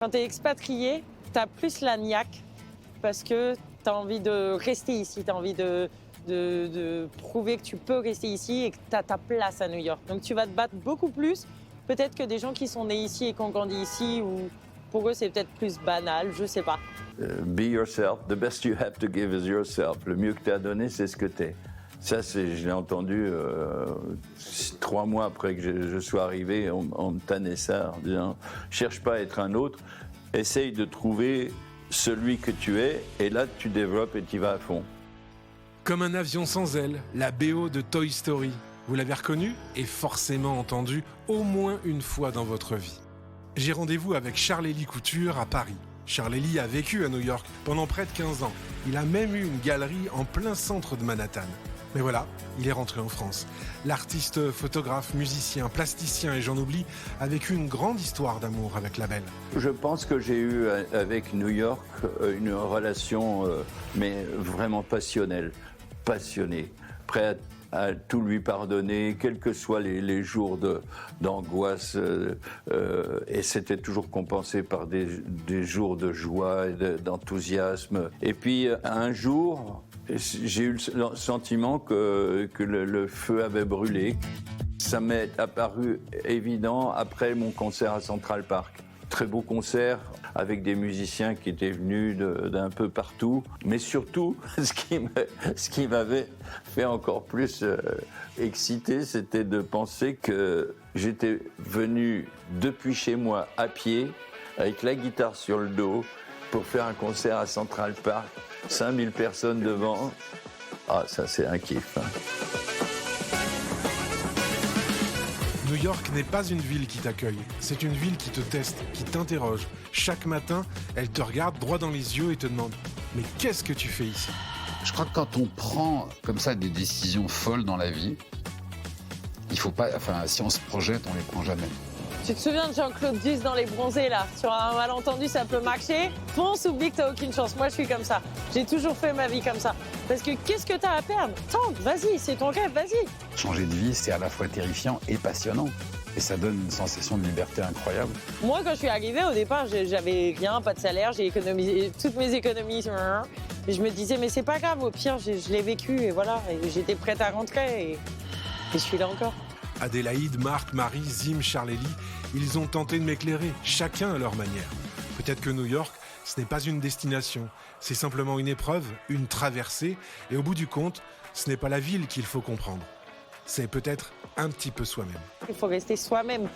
Quand tu es expatrié, tu as plus la niaque parce que tu as envie de rester ici, tu as envie de prouver que tu peux rester ici et que tu as ta place à New York. Donc tu vas te battre beaucoup plus, peut-être que des gens qui sont nés ici et qui ont grandi ici, ou pour eux c'est peut-être plus banal, je sais pas. Be yourself, the best you have to give is yourself. Le mieux que tu as à donner, c'est ce que tu es. Ça, je l'ai entendu 3 mois après que je sois arrivé, on me tannait ça en disant « cherche pas à être un autre, essaye de trouver celui que tu es et là tu développes et tu y vas à fond ». Comme un avion sans ailes, la BO de Toy Story. Vous l'avez reconnue et forcément entendue au moins une fois dans votre vie. J'ai rendez-vous avec Charles-Élie Couture à Paris. Charles-Élie a vécu à New York pendant près de 15 ans. Il a même eu une galerie en plein centre de Manhattan. Mais voilà, il est rentré en France. L'artiste, photographe, musicien, plasticien et j'en oublie, a vécu une grande histoire d'amour avec la belle. Je pense que j'ai eu avec New York une relation mais vraiment passionnelle, passionnée, prêt à tout lui pardonner, quels que soient les jours d'angoisse, et c'était toujours compensé par des jours de joie et d'enthousiasme. Et puis un jour, j'ai eu le sentiment que le feu avait brûlé. Ça m'est apparu évident après mon concert à Central Park. Très beau concert avec des musiciens qui étaient venus d'un peu partout. Mais surtout, ce qui m'avait fait encore plus excité, c'était de penser que j'étais venu depuis chez moi à pied, avec la guitare sur le dos, pour faire un concert à Central Park. 5000 personnes devant. Ah, ça c'est un kiff. New York n'est pas une ville qui t'accueille, c'est une ville qui te teste, qui t'interroge. Chaque matin, elle te regarde droit dans les yeux et te demande « Mais qu'est-ce que tu fais ici ?» Je crois que quand on prend comme ça des décisions folles dans la vie, il faut pas, si on se projette, on les prend jamais. Tu te souviens de Jean-Claude Duss dans Les Bronzés, là? Sur un malentendu, ça peut marcher. Fonce, oublie que t'as aucune chance. Moi, je suis comme ça. J'ai toujours fait ma vie comme ça. Parce que qu'est-ce que t'as à perdre? Tente, vas-y, c'est ton rêve, vas-y. Changer de vie, c'est à la fois terrifiant et passionnant. Et ça donne une sensation de liberté incroyable. Moi, quand je suis arrivée, au départ, j'avais rien, pas de salaire. J'ai économisé toutes mes économies. Et je me disais, mais c'est pas grave, au pire, je l'ai vécu. Et voilà, et j'étais prête à rentrer. Et je suis là encore. Adélaïde, Marc, Marie, Zim, Charles-Élie, ils ont tenté de m'éclairer, chacun à leur manière. Peut-être que New York, ce n'est pas une destination, c'est simplement une épreuve, une traversée, et au bout du compte, ce n'est pas la ville qu'il faut comprendre. C'est peut-être un petit peu soi-même. Il faut rester soi-même.